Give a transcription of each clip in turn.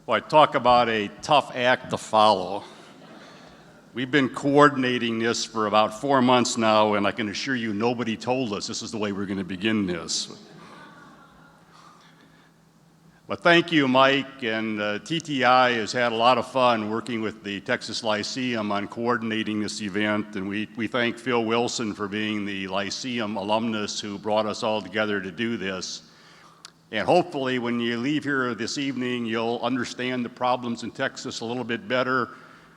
Boy, talk about a tough act to follow. We've been coordinating this for about 4 months now, and I can assure you nobody told us this is the way we're going to begin this. But thank you, Mike, and TTI has had a lot of fun working with the Texas Lyceum on coordinating this event, and we thank Phil Wilson for being the Lyceum alumnus who brought us all together to do this. And hopefully when you leave here this evening, you'll understand the problems in Texas a little bit better,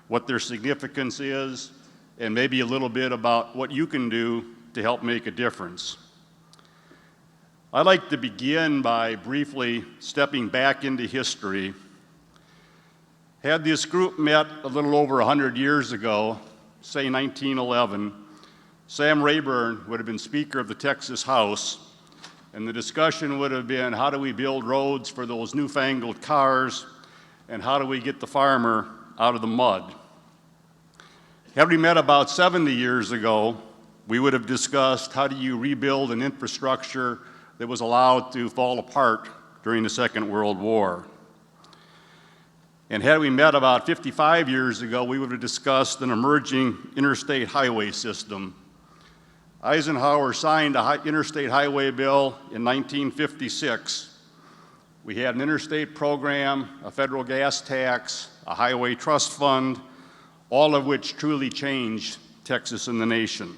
what their significance is, and maybe a little bit about what you can do to help make a difference. I'd like to begin by briefly stepping back into history. Had this group met a little over 100 years ago, say 1911, Sam Rayburn would have been Speaker of the Texas House, and the discussion would have been, how do we build roads for those newfangled cars, and how do we get the farmer out of the mud? Had we met about 70 years ago, we would have discussed how do you rebuild an infrastructure that was allowed to fall apart during the Second World War. And had we met about 55 years ago, we would have discussed an emerging interstate highway system. Eisenhower signed a interstate highway bill in 1956. We had an interstate program, a federal gas tax, a highway trust fund, all of which truly changed Texas and the nation.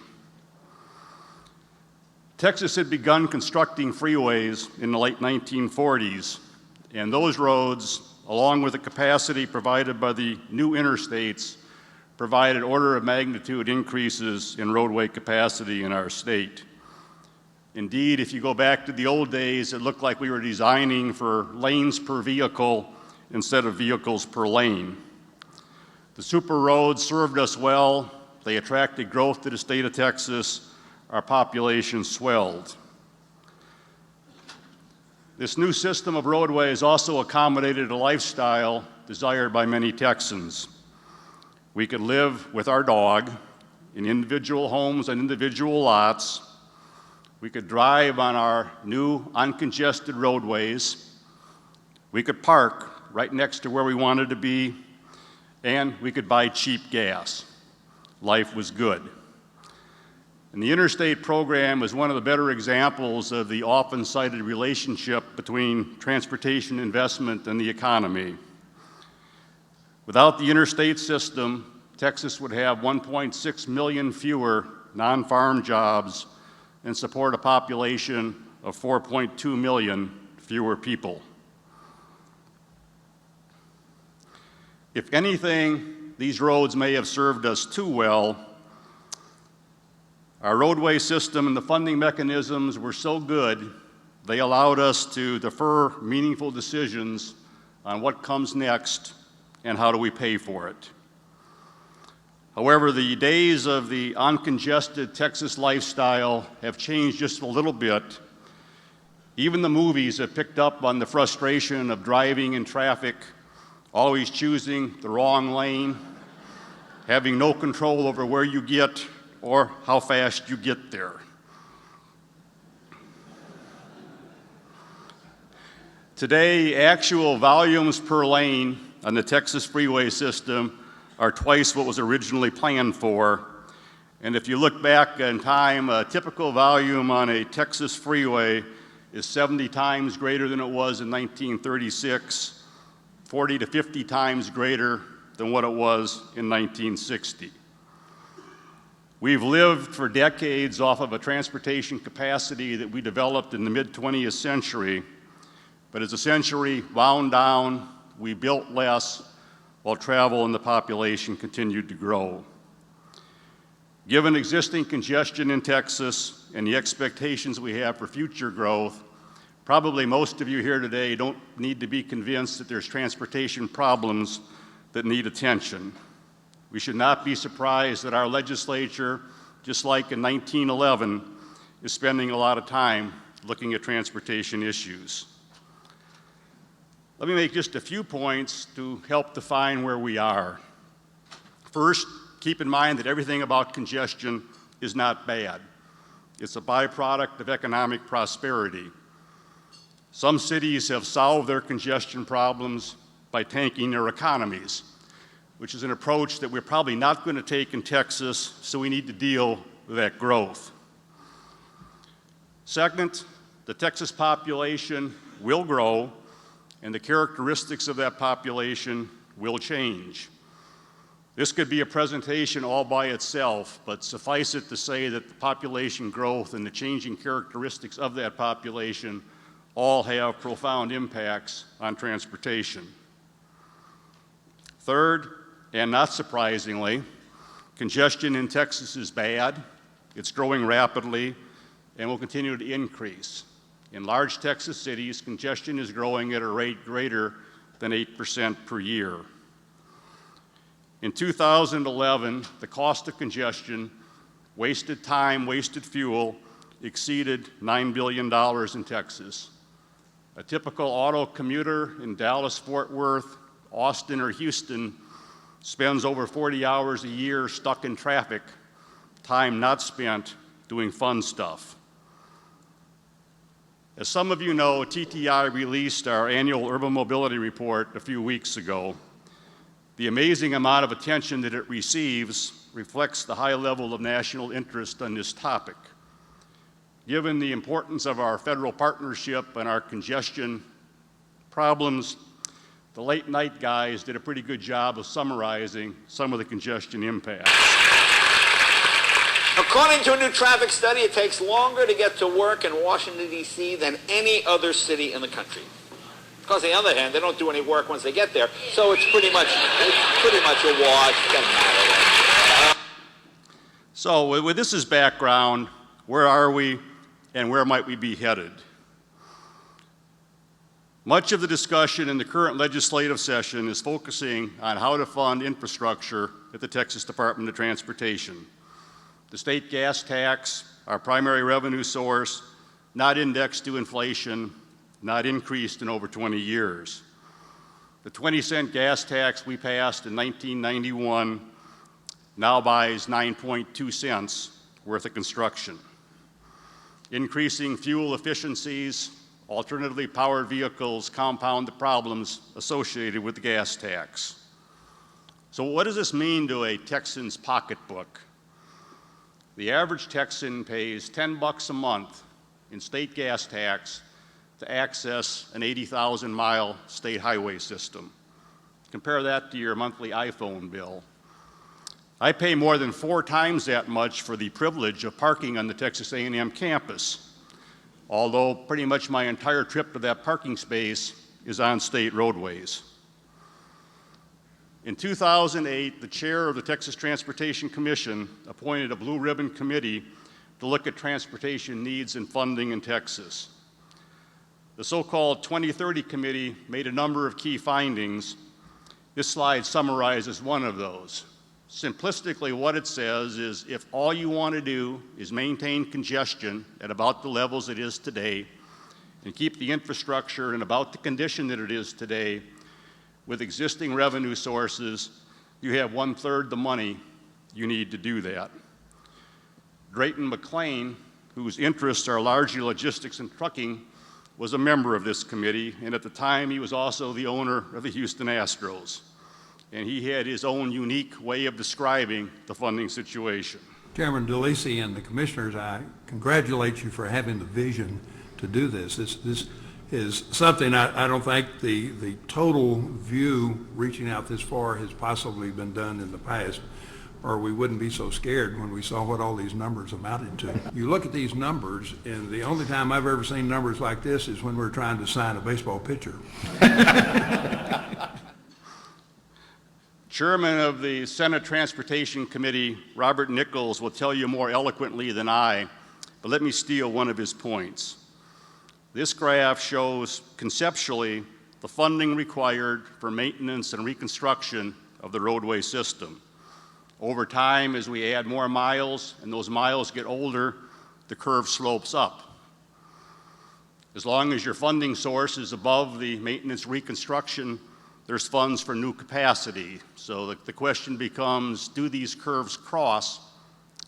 Texas had begun constructing freeways in the late 1940s, and those roads, along with the capacity provided by the new interstates, provided order of magnitude increases in roadway capacity in our state. Indeed, if you go back to the old days, it looked like we were designing for lanes per vehicle instead of vehicles per lane. The super roads served us well. They attracted growth to the state of Texas. Our population swelled. This new system of roadways also accommodated a lifestyle desired by many Texans. We could live with our dog in individual homes and individual lots. We could drive on our new uncongested roadways. We could park right next to where we wanted to be, and we could buy cheap gas. Life was good. And the interstate program is one of the better examples of the often cited relationship between transportation investment and the economy. Without the interstate system, Texas would have 1.6 million fewer non-farm jobs and support a population of 4.2 million fewer people. If anything, these roads may have served us too well. Our roadway system and the funding mechanisms were so good, they allowed us to defer meaningful decisions on what comes next and how do we pay for it. However, the days of the uncongested Texas lifestyle have changed just a little bit. Even the movies have picked up on the frustration of driving in traffic, always choosing the wrong lane, having no control over where you get or how fast you get there. Today, actual volumes per lane on the Texas freeway system are twice what was originally planned for. And if you look back in time, a typical volume on a Texas freeway is 70 times greater than it was in 1936, 40 to 50 times greater than what it was in 1960. We've lived for decades off of a transportation capacity that we developed in the mid-20th century, but as the century wound down, we built less while travel and the population continued to grow. Given existing congestion in Texas and the expectations we have for future growth, probably most of you here today don't need to be convinced that there's transportation problems that need attention. We should not be surprised that our legislature, just like in 1911, is spending a lot of time looking at transportation issues. Let me make just a few points to help define where we are. First, keep in mind that everything about congestion is not bad. It's a byproduct of economic prosperity. Some cities have solved their congestion problems, by tanking their economies, which is an approach that we're probably not going to take in Texas, so we need to deal with that growth. Second, the Texas population will grow, and the characteristics of that population will change. This could be a presentation all by itself, but suffice it to say that the population growth and the changing characteristics of that population all have profound impacts on transportation. Third, and not surprisingly, congestion in Texas is bad. It's growing rapidly and will continue to increase. In large Texas cities, congestion is growing at a rate greater than 8% per year. In 2011, the cost of congestion, wasted time, wasted fuel, exceeded $9 billion in Texas. A typical auto commuter in Dallas, Fort Worth, Austin, or Houston spends over 40 hours a year stuck in traffic, time not spent doing fun stuff. As some of you know, TTI released our annual urban mobility report a few weeks ago. The amazing amount of attention that it receives reflects the high level of national interest on this topic. Given the importance of our federal partnership and our congestion problems, the late night guys did a pretty good job of summarizing some of the congestion impacts. According to a new traffic study, it takes longer to get to work in Washington, D.C. than any other city in the country. Because on the other hand, they don't do any work once they get there, so it's pretty much a wash. It doesn't matter. So with this as background, where are we and where might we be headed? Much of the discussion in the current legislative session is focusing on how to fund infrastructure at the Texas Department of Transportation. The state gas tax, our primary revenue source, not indexed to inflation, not increased in over 20 years. The 20-cent gas tax we passed in 1991 now buys 9.2 cents worth of construction. Increasing fuel efficiencies, alternatively powered vehicles compound the problems associated with the gas tax. So what does this mean to a Texan's pocketbook? The average Texan pays $10 a month in state gas tax to access an 80,000-mile state highway system. Compare that to your monthly iPhone bill. I pay more than 4 times that much for the privilege of parking on the Texas A&M campus, although pretty much my entire trip to that parking space is on state roadways. In 2008, the chair of the Texas Transportation Commission appointed a blue ribbon committee to look at transportation needs and funding in Texas. The so-called 2030 Committee made a number of key findings. This slide summarizes one of those. Simplistically, what it says is if all you want to do is maintain congestion at about the levels it is today and keep the infrastructure in about the condition that it is today with existing revenue sources, you have 1/3 the money you need to do that. Drayton McLean, whose interests are largely logistics and trucking, was a member of this committee, and at the time he was also the owner of the Houston Astros. And he had his own unique way of describing the funding situation. Chairman DeLisi and the commissioners, I congratulate you for having the vision to do this. This is something I don't think the total view reaching out this far has possibly been done in the past, or we wouldn't be so scared when we saw what all these numbers amounted to. You look at these numbers, and the only time I've ever seen numbers like this is when we're trying to sign a baseball pitcher. Chairman of the Senate Transportation Committee, Robert Nichols, will tell you more eloquently than I, but let me steal one of his points. This graph shows conceptually the funding required for maintenance and reconstruction of the roadway system. Over time, as we add more miles and those miles get older, the curve slopes up. As long as your funding source is above the maintenance reconstruction, there's funds for new capacity. So the question becomes, do these curves cross,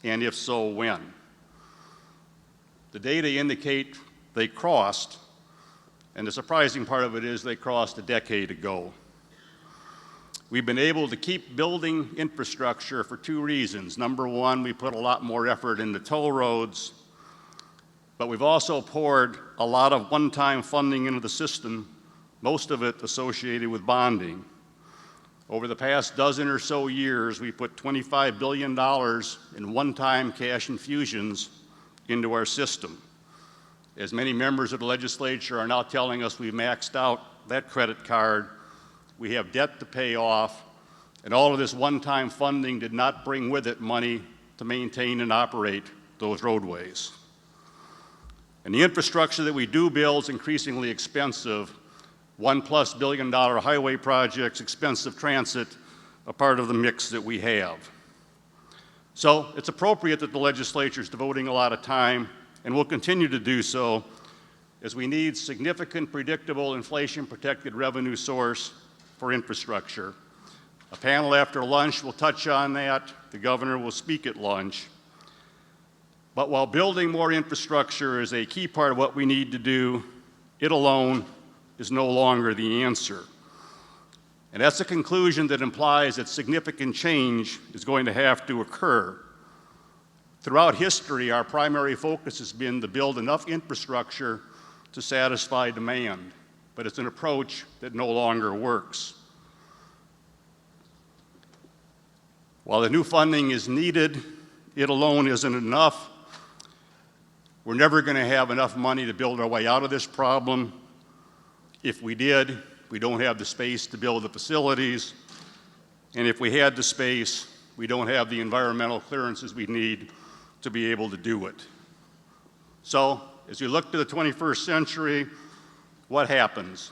and if so, when? The data indicate they crossed, and the surprising part of it is they crossed a decade ago. We've been able to keep building infrastructure for two reasons. Number one, we put a lot more effort into toll roads, but we've also poured a lot of one-time funding into the system, most of it associated with bonding. Over the past dozen or so years, we put $25 billion in one-time cash infusions into our system. As many members of the legislature are now telling us we've maxed out that credit card, we have debt to pay off, and all of this one-time funding did not bring with it money to maintain and operate those roadways. And the infrastructure that we do build is increasingly expensive. $1+ billion highway projects, expensive transit, a part of the mix that we have. So it's appropriate that the legislature is devoting a lot of time, and will continue to do so, as we need significant, predictable, inflation-protected revenue source for infrastructure. A panel after lunch will touch on that. The governor will speak at lunch. But while building more infrastructure is a key part of what we need to do, it alone is no longer the answer. And that's a conclusion that implies that significant change is going to have to occur. Throughout history, our primary focus has been to build enough infrastructure to satisfy demand, but it's an approach that no longer works. While the new funding is needed, it alone isn't enough. We're never going to have enough money to build our way out of this problem. If we did, we don't have the space to build the facilities, and if we had the space, we don't have the environmental clearances we need to be able to do it. So, as we look to the 21st century, what happens?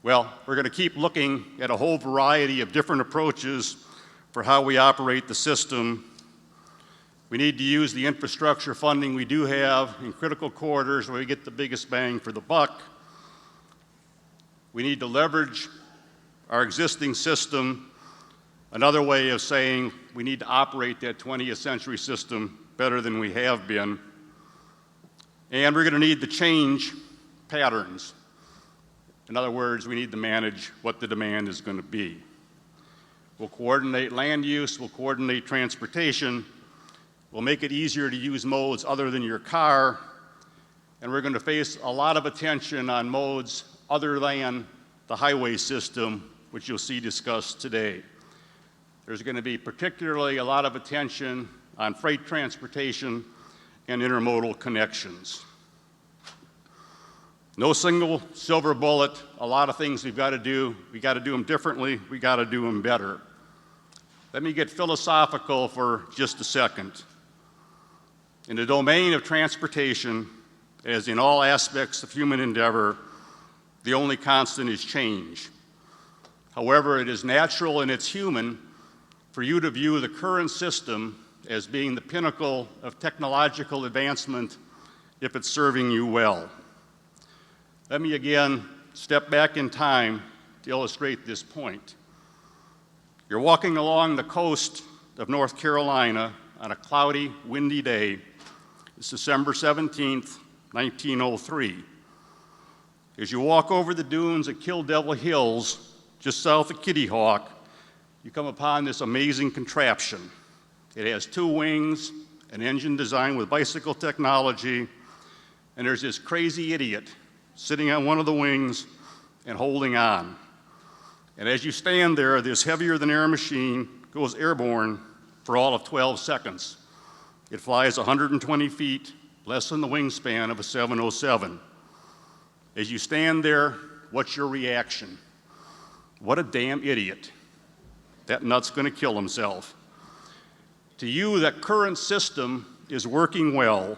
Well, we're going to keep looking at a whole variety of different approaches for how we operate the system. We need to use the infrastructure funding we do have in critical corridors where we get the biggest bang for the buck. We need to leverage our existing system. Another way of saying we need to operate that 20th century system better than we have been. And we're going to need to change patterns. In other words, we need to manage what the demand is going to be. We'll coordinate land use, we'll coordinate transportation, we'll make it easier to use modes other than your car, and we're going to face a lot of attention on modes other than the highway system, which you'll see discussed today. There's going to be particularly a lot of attention on freight transportation and intermodal connections. No single silver bullet, a lot of things we've got to do. We got to do them differently, we got to do them better. Let me get philosophical for just a second. In the domain of transportation, as in all aspects of human endeavor, the only constant is change. However, it is natural and it's human for you to view the current system as being the pinnacle of technological advancement if it's serving you well. Let me again step back in time to illustrate this point. You're walking along the coast of North Carolina on a cloudy, windy day. It's December 17th, 1903. As you walk over the dunes at Kill Devil Hills, just south of Kitty Hawk, you come upon this amazing contraption. It has two wings, an engine designed with bicycle technology, and there's this crazy idiot sitting on one of the wings and holding on. And as you stand there, this heavier-than-air machine goes airborne for all of 12 seconds. It flies 120 feet, less than the wingspan of a 707. As you stand there, what's your reaction? What a damn idiot. That nut's going to kill himself. To you, that current system is working well,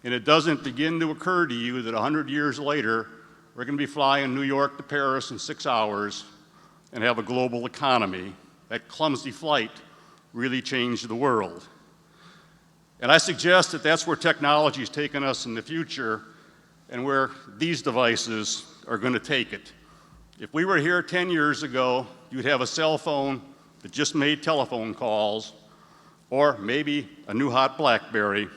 and it doesn't begin to occur to you that 100 years later, we're going to be flying New York to Paris in 6 hours and have a global economy. That clumsy flight really changed the world. And I suggest that that's where technology is taking us in the future and where these devices are going to take it. If we were here 10 years ago, you'd have a cell phone that just made telephone calls, or maybe a new hot BlackBerry.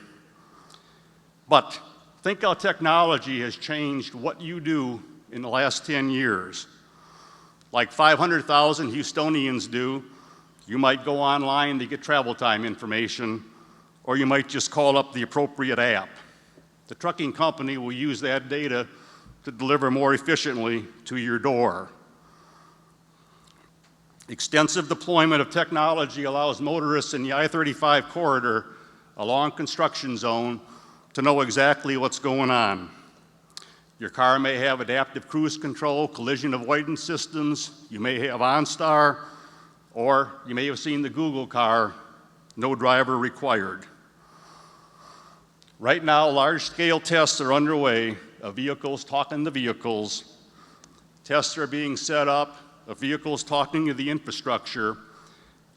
But think how technology has changed what you do in the last 10 years. like 500,000 Houstonians do, you might go online to get travel time information, or you might just call up the appropriate app. The trucking company will use that data to deliver more efficiently to your door. Extensive deployment of technology allows motorists in the I-35 corridor along construction zone to know exactly what's going on. Your car may have adaptive cruise control, collision avoidance systems, you may have OnStar, or you may have seen the Google car, no driver required. Right now, large-scale tests are underway of vehicles talking to vehicles. Tests are being set up of vehicles talking to the infrastructure,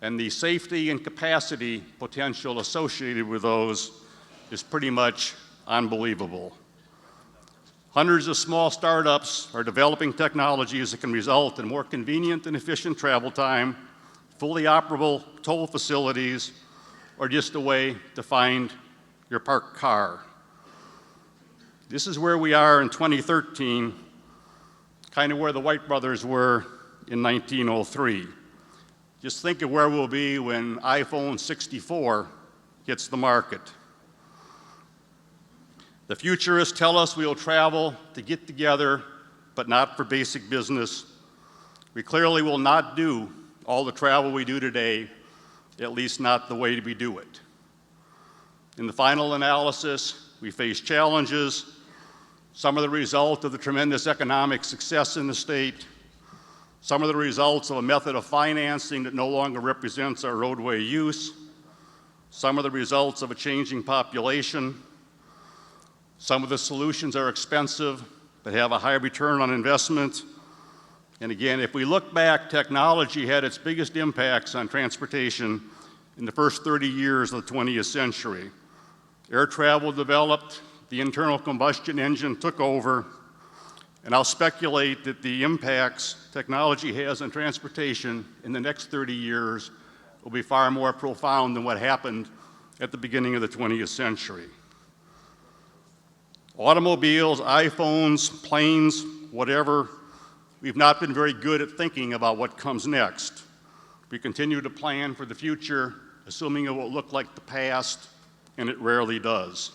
and the safety and capacity potential associated with those is pretty much unbelievable. Hundreds of small startups are developing technologies that can result in more convenient and efficient travel time, fully operable toll facilities, or just a way to find your parked car. This is where we are in 2013, kind of where the White brothers were in 1903. Just think of where we'll be when iPhone 64 hits the market. The futurists tell us we will travel to get together, but not for basic business. We clearly will not do all the travel we do today, at least not the way we do it. In the final analysis, we face challenges, some of the result of the tremendous economic success in the state, some of the results of a method of financing that no longer represents our roadway use, some of the results of a changing population. Some of the solutions are expensive, but have a high return on investment. And again, if we look back, technology had its biggest impacts on transportation in the first 30 years of the 20th century. Air travel developed, the internal combustion engine took over, and I'll speculate that the impacts technology has on transportation in the next 30 years will be far more profound than what happened at the beginning of the 20th century. Automobiles, iPhones, planes, whatever, we've not been very good at thinking about what comes next. We continue to plan for the future, assuming it will look like the past, and it rarely does.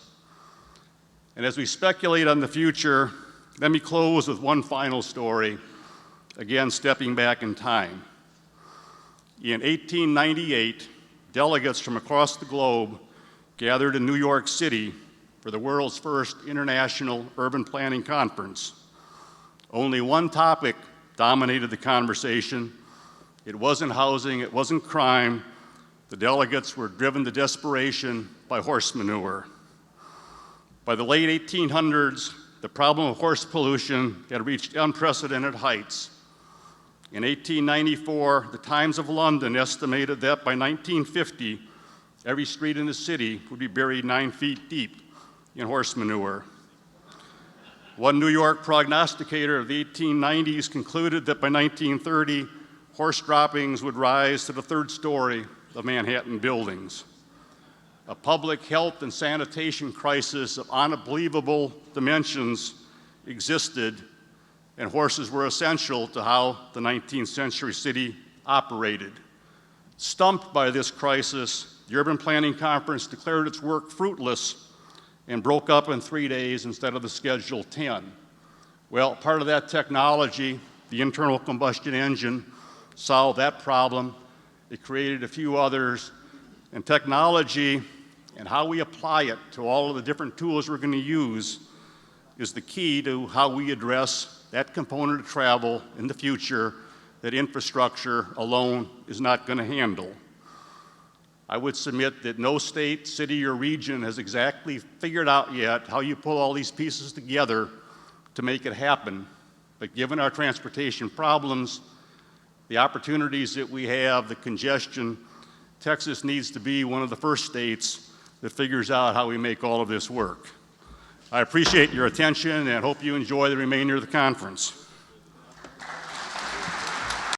And as we speculate on the future, let me close with one final story, again stepping back in time. In 1898, delegates from across the globe gathered in New York City for the world's first International Urban Planning Conference. Only one topic dominated the conversation. It wasn't housing, it wasn't crime. The delegates were driven to desperation by horse manure. By the late 1800s, the problem of horse pollution had reached unprecedented heights. In 1894, the Times of London estimated that by 1950, every street in the city would be buried 9 feet deep in horse manure. One New York prognosticator of the 1890s concluded that by 1930, horse droppings would rise to the 3rd story of Manhattan buildings. A public health and sanitation crisis of unbelievable dimensions existed, and horses were essential to how the 19th century city operated. Stumped by this crisis, the Urban Planning Conference declared its work fruitless and broke up in 3 days instead of the scheduled 10. Well, part of that technology, the internal combustion engine, solved that problem. It created a few others, and technology and how we apply it to all of the different tools we're going to use is the key to how we address that component of travel in the future that infrastructure alone is not going to handle. I would submit that no state, city, or region has exactly figured out yet how you pull all these pieces together to make it happen. But given our transportation problems, the opportunities that we have, the congestion, Texas needs to be one of the first states that figures out how we make all of this work. I appreciate your attention and hope you enjoy the remainder of the conference.